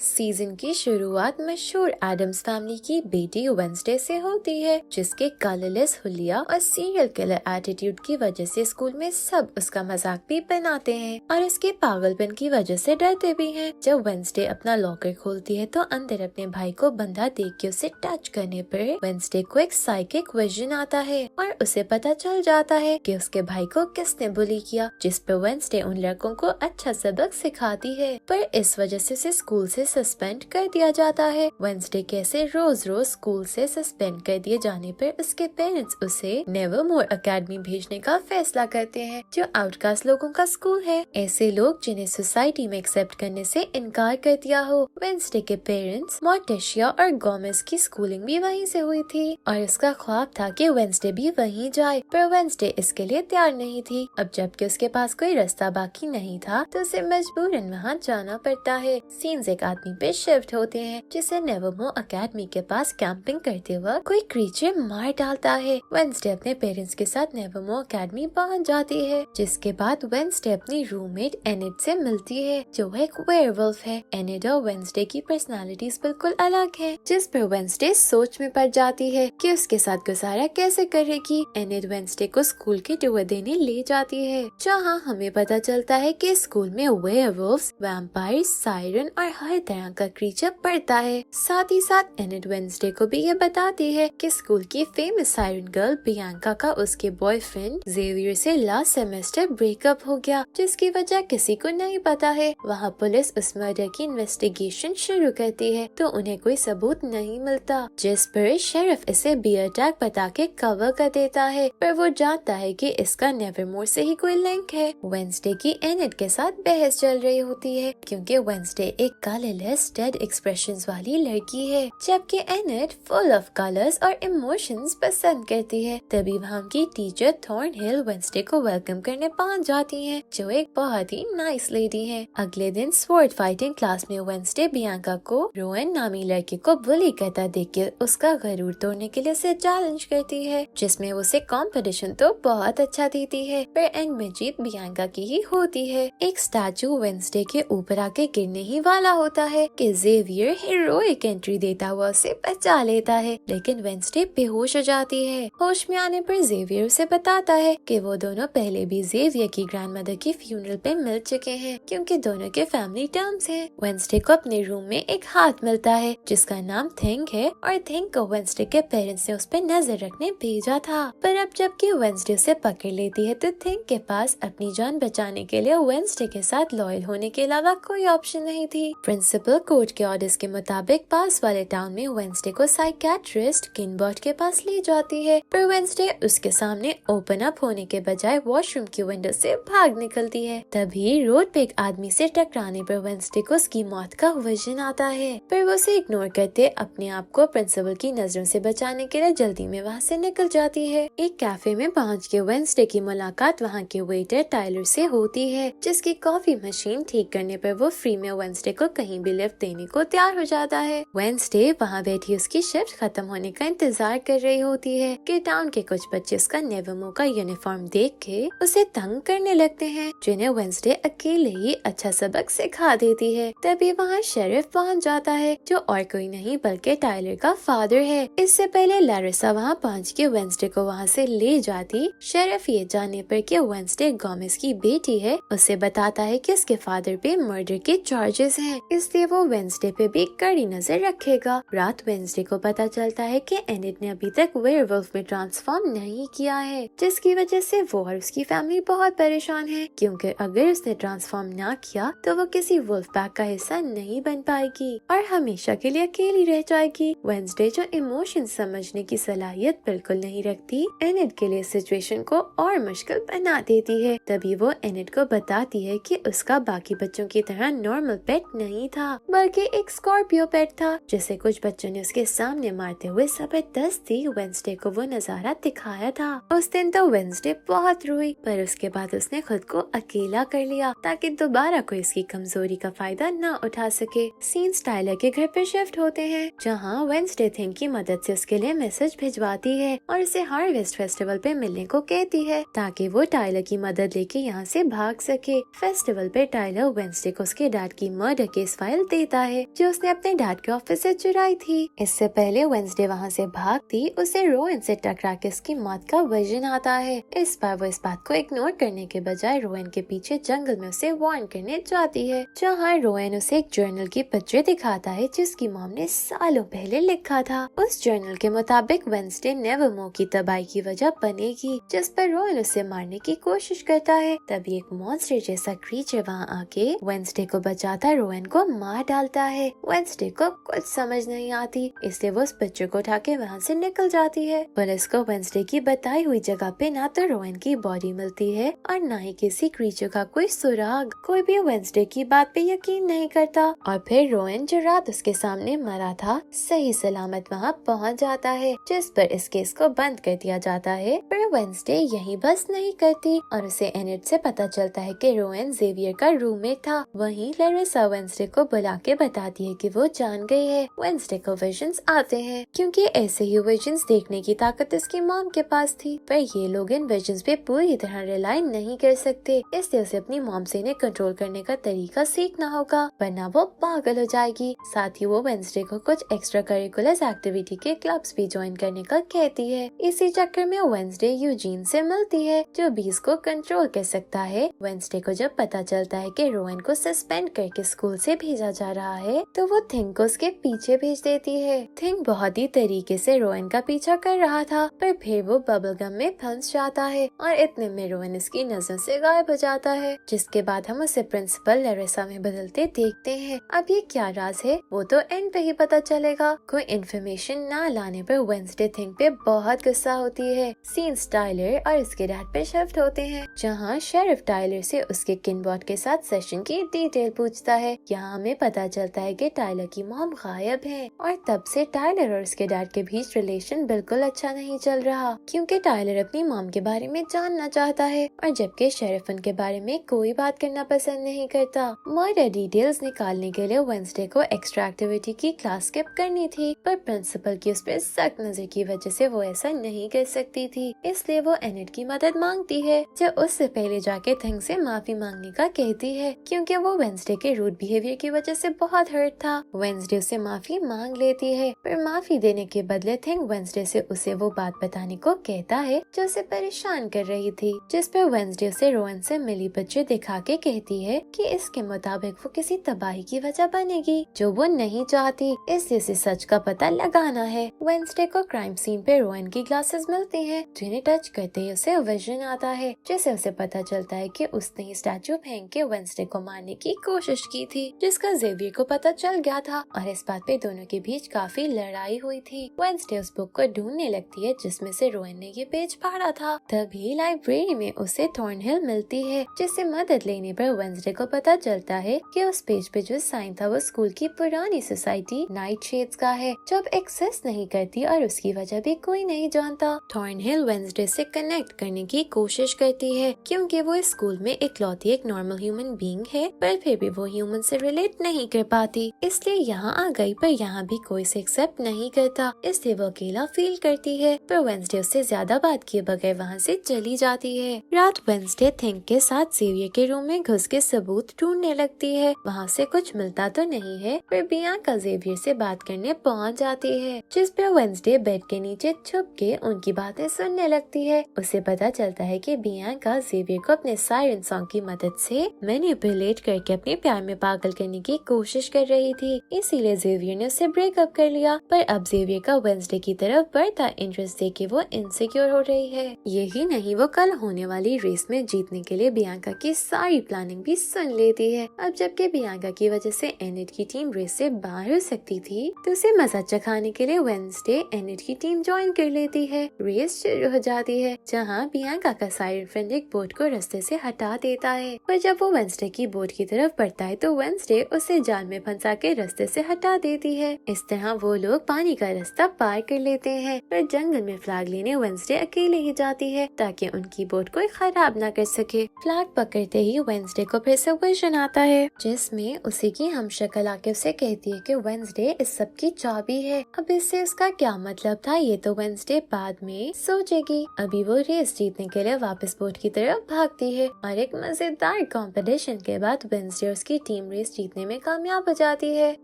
Season की शुरुआत मशहूर एडम्स फैमिली की बेटी वेंसडे से होती है, जिसके कलरलेस हुलिया और सीरियल किलर एटीट्यूड की वजह से स्कूल में सब उसका मजाक भी बनाते हैं और उसके पागलपन की वजह से डरते भी हैं। जब वेंसडे अपना लॉकर खोलती है तो अंदर अपने भाई को बंधा देख के उसे टच करने पर वेंसडे को एक साइकिक विजन आता है और उसे पता चल जाता है कि उसके भाई को किसने बुली किया, जिस पर वेंसडे उन लड़कों को अच्छा सबक सिखाती है। पर इस वजह से उसे स्कूल से सस्पेंड कर दिया जाता है। वेंसडे कैसे रोज रोज स्कूल से सस्पेंड कर दिए जाने पर उसके पेरेंट्स उसे नेवरमोर एकेडमी भेजने का फैसला करते हैं, जो आउटकास्ट लोगों का स्कूल है। ऐसे लोग जिन्हें सोसाइटी में एक्सेप्ट करने से इनकार कर दिया हो। वेंसडे के पेरेंट्स मोर्टिशिया और गोमेज की स्कूलिंग भी वहीं से हुई थी और उसका ख्वाब था कि वेंसडे भी वहीं जाए, पर वेंसडे इसके लिए तैयार नहीं थी। अब जबकि उसके पास कोई रास्ता बाकी नहीं था तो उसे मजबूरन वहाँ जाना पड़ता है। सीन्स एक आदमी पे शिफ्ट होते हैं जिसे नेवरमोर एकेडमी के पास कैंपिंग करते वक्त कोई क्रीचर मार डालता है। वेंसडे अपने पेरेंट्स के साथ नेवरमोर एकेडमी पहुंच जाती है, जिसके बाद वेंसडे अपनी रूममेट एनिड से मिलती है, जो एक वेयरवुल्फ है। एनिड और वेंसडे की पर्सनालिटीज बिल्कुल अलग है, जिस पर वेंसडे सोच में पड़ जाती है कि उसके साथ गुजारा कैसे करेगी। एनिड वेंसडे को स्कूल के टूर देने ले जाती है, जहाँ हमें पता चलता है कि स्कूल में वेयरवुल्फ्स, वैम्पायर, सायरन और हर तरह का क्रीचर पड़ता है। साथ ही साथ एनिड वेंसडे को भी ये बताती है कि स्कूल की फेमस सायरन गर्ल बियांका का उसके बॉयफ्रेंड जेवियर से लास्ट सेमेस्टर ब्रेकअप हो गया, जिसकी वजह किसी को नहीं पता है। वहाँ पुलिस उस मर्डर की इन्वेस्टिगेशन शुरू करती है तो उन्हें कोई सबूत नहीं मिलता, जिस पर शेरिफ इसे बियर टैग बता के कवर कर देता है, पर वो जानता है कि इसका नेवरमोर से ही कोई लिंक है। वेंसडे की एनिड के साथ बहस चल रही होती है क्योंकि वेंसडे एक कलरलेस डेड एक्सप्रेशंस वाली लड़की है, जबकि एनिड फुल ऑफ कलर्स और इमोशंस पसंद करती है। तभी वहाँ की टीचर थॉर्नहिल वेंसडे को वेलकम करने पहुँच जाती है, जो एक बहुत ही नाइस लेडी है। अगले दिन स्वॉर्ड फाइटिंग क्लास में वेंसडे बियांका को रोएन नामी लड़के को बुली करता देख के उसका गरूर तोड़ने के लिए उसे चैलेंज करती है, जिसमें उसे कंपटीशन तो बहुत अच्छा देती है, पर एंड में जीत बियांका की ही होती है। एक स्टैचू वेंसडे के ऊपर आके गिरने ही वाला होता है कि जेवियर हीरोइक एंट्री देता हुआ उसे बचा लेता है, लेकिन वेंसडे बेहोश हो जाती है। होश में आने पर जेवियर उसे बताता है कि वो दोनों पहले भी जेवियर की ग्रैंडमदर की फ्यूनरल पे मिल चुके हैं, क्योंकि दोनों के फैमिली टर्म्स हैं। वेंसडे को अपने रूम में एक हाथ मिलता है जिसका नाम थिंक है और थिंक को वेंसडे के पेरेंट्स ने उस पर नजर रखने भेजा था, पर अब जबकि वेंसडे उसे पकड़ लेती है तो थिंक के पास अपनी जान बचाने के लिए वेंसडे के साथ लॉयल होने के अलावा कोई ऑप्शन नहीं थी। प्रिंसिपल कोर्ट के ऑर्डर्स के मुताबिक पास वाले टाउन में वेंसडे को साइकियाट्रिस्ट किनबर्ट के पास ले जाती है, पर वेंसडे उसके सामने ओपन अप होने के बजाय वॉशरूम की विंडो से भाग निकलती है। तभी रोड पे एक आदमी से टकराने पर वेंसडे को उसकी मौत का विजन आता है, पर वो उसे इग्नोर करते अपने आप को प्रिंसिपल की नजरों से बचाने के लिए जल्दी में वहाँ से निकल जाती है। एक कैफे में पहुँच के वेंसडे की मुलाकात वहाँ के वेटर टाइलर से होती है, जिसकी कॉफी मशीन ठीक करने पर वो फ्री में वेंसडे को कहीं भी लिफ्ट देने को तैयार हो जाता है। वेंसडे वहाँ बैठी उसकी शिफ्ट खत्म होने का इंतजार कर रही होती है कि टाउन के कुछ बच्चे उसका नेवरमोर का यूनिफॉर्म देख के उसे तंग करने लगते हैं, जिन्हें वेंसडे अकेले ही अच्छा सबक सिखा देती है। तभी वहाँ शेरिफ पहुँच जाता है, जो और कोई नहीं बल्कि टाइलर का फादर है। इससे पहले लैरिसा वहाँ पहुँच के वेंसडे को वहाँ से ले जाती, शेरिफ ये जानने पर कि वेंसडे गोमेज की बेटी है उसे बताता है कि उसके फादर पे मर्डर के चार्जेस हैं, इसलिए वो वेंसडे पे भी कड़ी नजर रखेगा। रात वेंसडे को पता चलता है कि एनिड ने अभी तक वेयरवुल्फ में ट्रांसफॉर्म नहीं किया है, जिसकी वजह से वो और उसकी फैमिली बहुत परेशान है, क्योंकि अगर उसने ट्रांसफॉर्म ना किया तो वो किसी वुल्फ पैक का हिस्सा नहीं बन पाएगी और हमेशा के लिए अकेली रह जाएगी। वेंसडे जो इमोशन समझने की सलाहियत बिल्कुल नहीं रखती, एनिड के लिए सिचुएशन को और मुश्किल बना देती है। तभी वो एनिड को बताती है कि उसका बाकी बच्चों की तरह नॉर्मल पेट नहीं था, बल्कि एक स्कॉर्पियो पेट था, जिसे कुछ बच्चों ने उसके सामने मारते हुए जबरदस्ती वेंसडे को वो नजारा दिखाया था। उस दिन तो वेंसडे बहुत रोई, पर उसके बाद उसने खुद को अकेला कर लिया ताकि दोबारा कोई इसकी कमजोरी का फायदा न उठा सके। सीन्स टाइलर के घर पे शिफ्ट होते हैं, जहाँ वेंसडे थिंक की मदद से उसके लिए मैसेज भिजवाती है और उसे हार्वेस्ट फेस्टिवल पे मिलने को कहती है, ताकि वो टाइलर की मदद लेके यहाँ से भाग सके। फेस्टिवल पे टाइलर वेंसडे को उसके डैड की मर्डर केस फाइल देता है जो उसने अपने डैड के ऑफिस से चुराई थी। इससे पहले वेंसडे वहाँ से भागती उसे रोएन से टकरा के उसकी मौत का विजन आता है। इस बार वो इस बात को इग्नोर करने के बजाय रोएन के पीछे जंगल में उसे वार्न करने जाती है, जहाँ रोएन उसे एक जर्नल की पिक्चर दिखाता है जिसकी मॉम ने सालों पहले लिखा था। उस जर्नल के मुताबिक वेंसडे नेवरमोर की तबाही की वजह बनेगी, जिस पर रोएन उसे मारने की कोशिश करता है। तभी एक मॉन्स्टर जैसा क्रीचर वहाँ आके वेंसडे को बचाता रोएन को मार डालता है। वेंसडे को कुछ समझ नहीं आती, इसलिए वो उस पिक्चर को उठा के वहाँ से निकल जाती है। पुलिस को वेंसडे की बताई हुई जगह पे ना तो रोएन की बॉडी मिलती है और न ही किसी क्रीचर का कोई सुराग। कोई भी वेंसडे की बात पे यकीन नहीं करता और फिर रोएन जो रात उसके सामने मरा था सही सलामत वहाँ पहुँच जाता है, जिस पर इस केस को बंद कर दिया जाता है। पर वेंसडे यही बस नहीं करती और उसे एनिट से पता चलता है कि रोएन जेवियर का रूममेट था। वहीं लैरिसा वेंसडे को बुला के बताती है कि वो जान गई है। वेंसडे को विजन्स आते हैं क्योंकि ऐसे ही विजन्स देखने की ताकत उसकी मॉम के पास थी, पर ये लोग इन विजन्स पे पूरी तरह रिलाई नहीं कर सकते, इसलिए उसे अपनी मॉम से इन्हें कंट्रोल करने का तरीका सीखना होगा, वरना वो पागल हो जाएगी। साथ ही वो वेंसडे को कुछ एक्स्ट्रा करिकुलर एक्टिविटी के क्लब्स भी ज्वाइन करने का कहती है। इसी चक्कर में वेंसडे यूजीन से मिलती है जो बीस को कंट्रोल कर सकता है। वेंसडे को जब पता चलता है कि रोएन को सस्पेंड करके स्कूल से भेजा जा रहा है तो वो थिंग को उसके पीछे भेज देती है। थिंग बहुत ही तरीके से रोएन का पीछा कर रहा था, पर फिर वो बबल गम में फंस जाता है और इतने में रोएन इसकी नजर से गायब हो जाता है, जिसके बाद हम उसे प्रिंसिपल लैरिसा में बदलते देखते हैं। अब ये क्या राज है वो तो एंड पे ही पता चलेगा। कोई इन्फॉर्मेशन ना लाने पर वेंसडे थिंग पे बहुत गुस्सा होती है। सीन्स टाइलर और इसके डैड पे शिफ्ट होते हैं, जहाँ शेरिफ टाइलर से उसके किनबॉट के साथ सेशन की डिटेल पूछता है। यहाँ हमें पता चलता है कि टाइलर की मॉम गायब है और तब से टाइलर और उसके डैड के बीच रिलेशन बिल्कुल अच्छा नहीं चल रहा, क्योंकि टाइलर अपनी मॉम के बारे में जानना चाहता है और जबकि शेरिफ उनके बारे में कोई बात करना पसंद नहीं करता। मर्डर डिटेल्स निकालने के लिए वेंसडे को एक्स्ट्रा एक्टिविटी की क्लास स्किप करनी थी, पर प्रिंसिपल की उस पर सख्त नजर की वजह से वो ऐसा नहीं कर सकती थी, इसलिए वो एनिट की मदद मांगती है, जो उससे पहले जाके थिंग से माफी मांगने का कहती है, क्योंकि वो वेंसडे के रूड बिहेवियर की वजह से बहुत हर्ट था। वेंसडे उसे माफी मांग लेती है, पर माफी देने के बदले थिंग वेंसडे से उसे वो बात बताने को कहता है जो उसे परेशान कर रही थी, जिस पर वेंसडे उसे रोएन से मिली पिक्चर दिखा के कहती है कि इसके मुताबिक वो किसी तबाही की वजह बनेगी जो वो नहीं चाहती, इसलिए उसे सच का पता लगाना है। वेंसडे को क्राइम सीन पे रोएन की ग्लासेस मिलती हैं, जिन्हें टच करते ही उसे विजन आता है, जिससे उसे पता चलता है कि उसने ही स्टैचू फेंक के वेंसडे को मारने की कोशिश की थी, जिसका जेवियर को पता चल गया था और इस बात पे दोनों के बीच काफी लड़ाई हुई थी। वेंसडे उस बुक को ढूंढने लगती है जिसमें से रोएन ने ये पेज फाड़ा था। तभी लाइब्रेरी में उसे थॉर्नहिल मिलती है, जिससे मदद लेने पर वेंसडे को पता चलता है कि उस पेज पे जो साइन था वो स्कूल की पुरानी सोसाइटी नाइट शेड्स का है, जो अब एक्सेस नहीं करती और उसकी वजह भी कोई नहीं जानता। थॉर्नहिल वेंसडे से कनेक्ट करने की कोशिश करती है, क्योंकि वो इस स्कूल में इकलौती एक नॉर्मल ह्यूमन बीइंग है, पर फिर भी वो ह्यूमन से रिलेट नहीं कर पाती, इसलिए यहाँ आ गई, पर यहाँ भी कोई से एक्सेप्ट नहीं करता, इसलिए वो अकेला फील करती है। पर वेंसडे उससे ज्यादा बात किए बगैर वहाँ से चली जाती है। रात वेंसडे थिंग के साथ जेवियर के रूम में घुस के सबूत ढूंढने लगती है। वहाँ से कुछ मिलता तो नहीं है, पर बियांका जेवियर से बात करने पहुँच जाती है, जिस पर वेंसडे बेड के नीचे छुप के उनकी बातें सुनने लगती है। उसे पता चलता है कि बियांका जेवियर को अपने सायरन सॉन्ग की मदद से मैनिपुलेट करके अपने प्यार में पागल करने की कोशिश कर रही थी, इसीलिए जेवियर ने उससे ब्रेकअप कर लिया। पर अब जेवियर का वेंसडे की तरफ बढ़ता इंटरेस्ट देख के वो इनसिक्योर हो रही है। यही नहीं, वो कल होने वाली रेस में जीतने के लिए बियांका की सारी प्लानिंग भी सुन लेती है। अब जबकि बियांका की वजह से एनिट की टीम रेस से बाहर हो सकती थी, तो उसे मजा चखाने के लिए वेंसडे एनिट की टीम ज्वाइन कर लेती है। रेस शुरू हो जाती है, जहाँ बियांका का साइरन फ्रेंड एक बोट को रास्ते से हटा देता है, पर जब वो वेंसडे की बोट की तरफ बढ़ता है तो वेंसडे उसे जाल में फंसा के रास्ते से हटा देती है। इस तरह वो लोग पानी का रास्ता पार कर लेते हैं, पर जंगल में फ्लैग लेने वेंसडे अकेले ही जाती है ताकि उनकी बोट कोई खराब ना कर सके। फ्लैग पकड़ते ही वेंसडे को फिर से विजन आता है, जिसमें उसी की हमशक्ल आके उसे कहती है कि वेंसडे इस सब की चाबी है। अब इससे उसका क्या मतलब था ये तो वेंसडे बाद में सोचेगी। अभी वो रेस जीतने के लिए वापस बोट की तरफ भागती है और एक मजेदार कंपटीशन के बाद वेंसडे उसकी टीम रेस जीतने जीतने में कामयाब हो जाती है।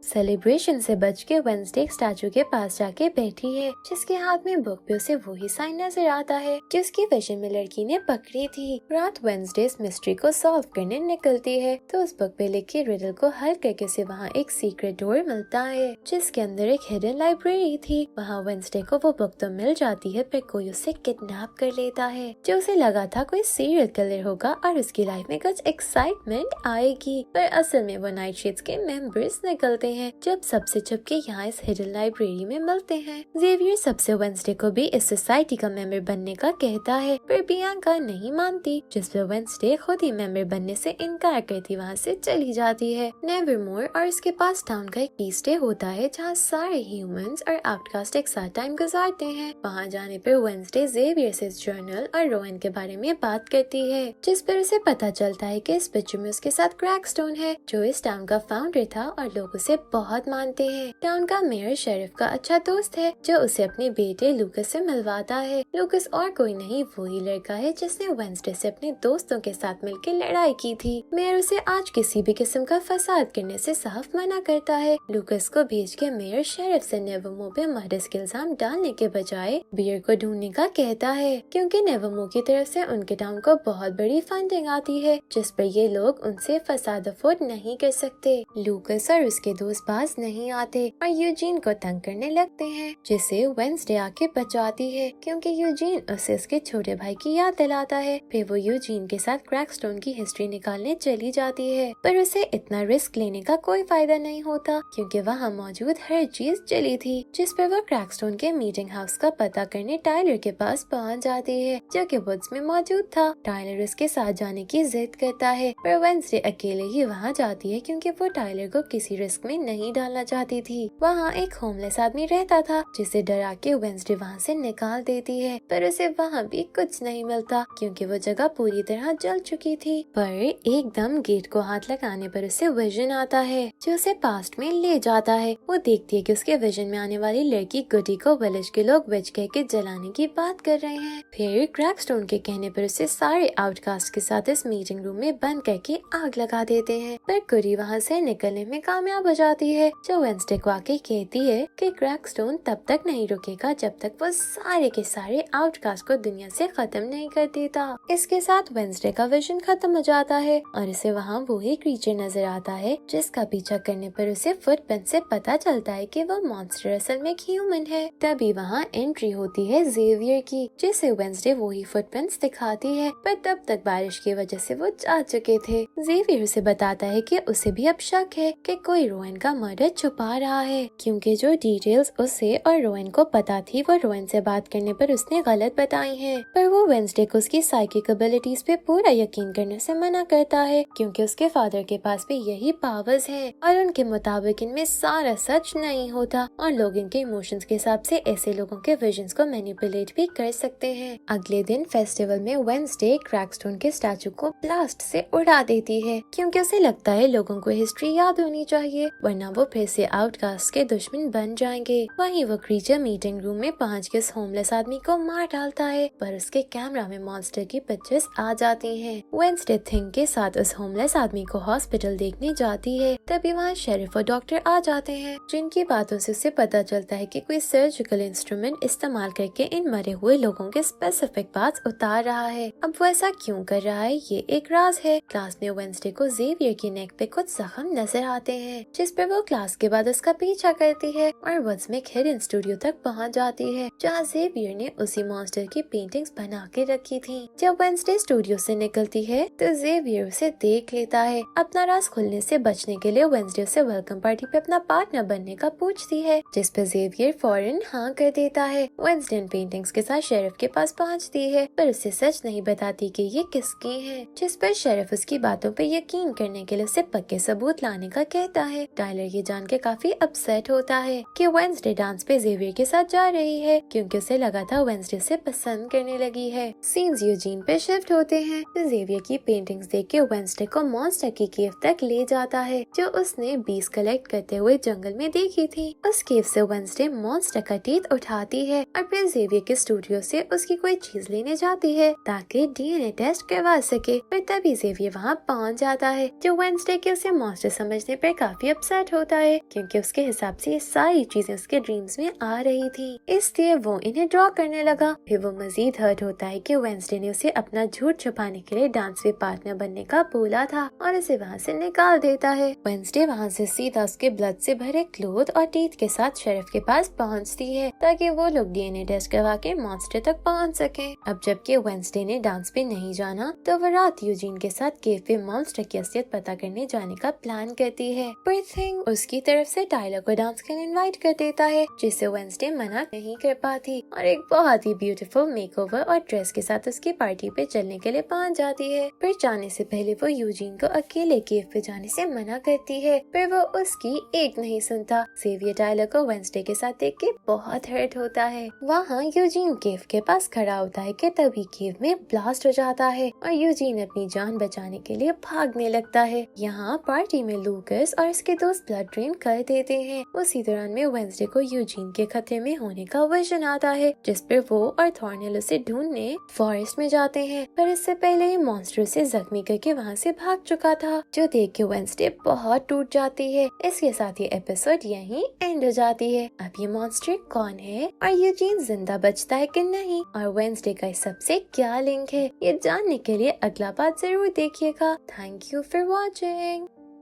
सेलिब्रेशन से बच के वेंसडे एक स्टैचू के पास जाके बैठी है, जिसके हाथ में बुक पे उसे वही साइन नजर आता है जिसकी विजन में लड़की ने पकड़ी थी। रात वेंसडे इस मिस्ट्री को सॉल्व करने निकलती है तो उस बुक पे लिखी रिडल को हल करके उसे वहाँ एक सीक्रेट डोर मिलता है जिसके अंदर एक हिडन लाइब्रेरी थी। वहाँ वेंसडे को वो बुक तो मिल जाती है पर कोई उसे किडनैप कर लेता है। जो उसे लगा था कोई सीरियल किलर होगा और उसकी लाइफ में कुछ एक्साइटमेंट आएगी, पर असल में वो नाइट शेड्स के मेंबर्स निकलते हैं जब सबसे छुप के यहाँ इस हिडन लाइब्रेरी में मिलते हैं। जेवियर सबसे वेंसडे को भी इस सोसाइटी का मेंबर बनने का कहता है पर बियांका नहीं मानती, जिस पर वेंसडे खुद ही मेंबर बनने से इनकार करती वहाँ से चली जाती है। नेवरमोर और इसके पास टाउन का एक फीस्ट डे होता है जहाँ सारे ह्यूमंस और आउटकास्ट एक साथ टाइम गुजारते हैं। वहाँ जाने पर वेंसडे जेवियर से इस जर्नल और रोवन के बारे में बात करती है, जिस पर उसे पता चलता है कि इस पिक्चर में उसके साथ क्रैकस्टोन है जो इस टाउन का फाउंडर था और लोग उसे बहुत मानते हैं। टाउन का मेयर शेरिफ का अच्छा दोस्त है जो उसे अपने बेटे लूकस से मिलवाता है। लूकस और कोई नहीं वही लड़का है जिसने वेंसडे से अपने दोस्तों के साथ मिलकर लड़ाई की थी। मेयर उसे आज किसी भी किस्म का फसाद करने से साफ मना करता है। लूकस को भेज के मेयर शेरिफ से नेवरमो पे मर्डर के इल्जाम डालने के बजाय बियर को ढूंढने का कहता है, क्योंकि नेवरमो की तरफ से उनके टाउन को बहुत बड़ी फंडिंग आती है जिस पर ये लोग उनसे फसाद अफोर्ड नहीं कर सकते। लूकस और उसके दोस्त पास नहीं आते और यूजीन को तंग करने लगते हैं, जिसे वेंसडे आके बचाती है क्योंकि यूजीन उसे उसके छोटे भाई की याद दिलाता है। फिर वो यूजीन के साथ क्रैकस्टोन की हिस्ट्री निकालने चली जाती है, पर उसे इतना रिस्क लेने का कोई फायदा नहीं होता क्योंकि वहाँ मौजूद हर चीज जली थी। जिस पर वो क्रैकस्टोन के मीटिंग हाउस का पता करने टाइलर के पास पहुँच जाती है जो कि वुड्स में मौजूद था। टाइलर उसके साथ जाने की जिद करता है पर वेंसडे अकेले ही वहाँ जाती है क्योंकि वो टाइलर को किसी रिस्क में नहीं डालना चाहती थी। वहाँ एक होमलेस आदमी रहता था जिसे डरा के वेंसडे वहाँ से निकाल देती है, पर उसे वहाँ भी कुछ नहीं मिलता क्योंकि वो जगह पूरी तरह जल चुकी थी। पर एकदम गेट को हाथ लगाने पर उसे विजन आता है जो उसे पास्ट में ले जाता है। वो देखती है कि उसके विजन में आने वाली लड़की गुडी को विलेज के लोग विच कह के जलाने की बात कर रहे हैं। फिर क्रैकस्टोन के कहने पर उसे सारे आउटकास्ट के साथ इस मीटिंग रूम में बंद करके आग लगा देते हैं, पर गुडी वहाँ से निकलने में कामयाब हो जाती है जो वेंसडे को आके कहती है कि क्रैकस्टोन तब तक नहीं रुकेगा जब तक वो सारे के सारे आउटकास्ट को दुनिया से खत्म नहीं कर देता। इसके साथ वेंसडे का विजन खत्म हो जाता है और उसे वहाँ वही क्रीचर नजर आता है जिसका पीछा करने पर उसे फुटप्रिंट से पता चलता है कि वो मॉन्स्टर असल में एक ह्यूमन है। तभी वहाँ एंट्री होती है जेवियर की, जिसे वेंसडे वही फुटप्रिंट्स दिखाती है, पर तब तक बारिश की वजह से वो जा चुके थे। जेवियर उसे बताता है कि उसे भी अब शक है कि कोई रोवन का मर्डर छुपा रहा है क्योंकि जो डिटेल्स उसे और रोवन को पता थी वो रोवन से बात करने पर उसने गलत बताई हैं। पर वो वेंसडे को उसकी साइकिक एबिलिटीज पे पूरा यकीन करने से मना करता है क्योंकि उसके फादर के पास भी यही पावर्स हैं और उनके मुताबिक इनमें सारा सच नहीं होता और लोग इनके इमोशंस के हिसाब से ऐसे लोगों के विजन्स को मैनिपुलेट भी कर सकते हैं। अगले दिन फेस्टिवल में वेंसडे क्रैकस्टोन के स्टैचू को ब्लास्ट से उड़ा देती है क्योंकि उसे लगता है लोगों को हिस्ट्री याद होनी चाहिए वरना वो फिर से आउटकास्ट के दुश्मन बन जाएंगे। वहीं वो क्रीचर मीटिंग रूम में पहुंच के उस होमलेस आदमी को मार डालता है, पर उसके कैमरा में मॉन्स्टर की पिक्चर्स आ जाती हैं। वेंसडे थिंग के साथ उस होमलेस आदमी को हॉस्पिटल देखने जाती है, तभी वहाँ शेरिफ और डॉक्टर आ जाते हैं जिनकी बातों से उसे पता चलता है कि कोई सर्जिकल इंस्ट्रूमेंट इस्तेमाल करके इन मरे हुए लोगों के स्पेसिफिक पार्ट्स उतार रहा है। अब वो ऐसा क्यों कर रहा है ये एक राज है। क्लास में वेंसडे को जेवियर की नेक पे कुछ जख्म नजर आते हैं, जिस पर वो क्लास के बाद उसका पीछा करती है और वुड्स में हिडन स्टूडियो तक पहुंच जाती है जहाँ जेवियर ने उसी मॉन्स्टर की पेंटिंग्स बना के रखी थी। जब वेंसडे स्टूडियो से निकलती है तो जेवियर उसे देख लेता है। अपना राज खुलने से बचने के लिए वेंसडे उसे वेलकम पार्टी पे अपना पार्टनर बनने का पूछती है, जिस पर जेवियर फौरन हाँ कर देता है। वेंसडे पेंटिंग्स के साथ शेरिफ के पास पहुंचती है पर उसे सच नहीं बताती कि ये किसकी है, जिस पर शेरिफ उसकी बातों पे यकीन करने के लिए उसे पक्के सबूत लाने का कहता है। टाइलर ये जान के काफी अपसेट होता है कि वेंसडे डांस पे जेवियर के साथ जा रही है क्योंकि उसे लगा था वेंसडे उसे पसंद करने लगी है। सीन्स यूजीन पे शिफ्ट होते हैं तो जेवियर की पेंटिंग्स देख के वेंसडे को मॉन्स्टर की केव तक ले जाता है जो उसने बीज कलेक्ट करते हुए जंगल में देखी थी। उस केव से वेंसडे मॉन्स्टर का टीथ उठाती है और फिर जेवियर के स्टूडियो से उसकी कोई चीज लेने जाती है ताकि डीएनए टेस्ट करवा सके, पर तभी जेवियर वहाँ पहुँच जाता है जो वेंसडे के उसे मॉन्स्टर समझने पर काफी अपसेट होता है क्योंकि उसके हिसाब से ये सारी चीजें उसके ड्रीम्स में आ रही थी, इसलिए वो इन्हें ड्रॉ करने लगा। फिर वो मजीद हर्ट होता है कि वेंसडे ने उसे अपना झूठ छुपाने के लिए डांस में पार्टनर बनने का बोला था और उसे वहाँ से निकाल देता है। वेंसडे वहाँ से सीधा उसके ब्लड से भरे क्लोथ और टीथ के साथ शेरिफ के पास पहुँचती है ताकि वो लोग डीएनए टेस्ट करवा के मॉन्स्टर तक पहुँच सके। अब जबकि वेंसडे ने डांस पे नहीं जाना तो वो रात यूजीन के साथ केव पे मॉन्स्टर की असलियत पता करने जाने का प्लान करती है। पर थिंग उसकी तरफ से टाइलर को डांस के लिए इनवाइट कर देता है जिसे वेंसडे मना नहीं कर पाती और एक बहुत ही ब्यूटीफुल मेकओवर और ड्रेस के साथ उसकी पार्टी पे चलने के लिए पहुंच जाती है। पर जाने से पहले वो यूजीन को अकेले केव पे जाने से मना करती है, पर वो उसकी एक नहीं सुनता। सेवियर टाइलर को वेंसडे के साथ देख के बहुत हर्ट होता है। वहाँ यूजीन केव के पास खड़ा होता है कि तभी केव में ब्लास्ट हो जाता है और यूजीन अपनी जान बचाने के लिए भागने लगता है। यहाँ पार्टी में लूकस और उसके दोस्त ब्लड ड्रेन कर देते हैं। उसी दौरान में वेंसडे को यूजीन के खतरे में होने का विजन आता है जिस पर वो और थॉर्नेल उसे ढूंढने फॉरेस्ट में जाते हैं, पर इससे पहले ये मॉन्स्टर से जख्मी करके वहाँ से भाग चुका था, जो देख के वेंसडे बहुत टूट जाती है। इसके साथ ये एपिसोड यहीं एंड हो जाती है। अब ये मॉन्स्टर कौन है और यूजीन जिंदा बचता है कि नहीं और वेंसडे का इस सबसे क्या लिंक है, ये जानने के लिए अगला पार्ट जरूर देखिएगा। Thank you for watching.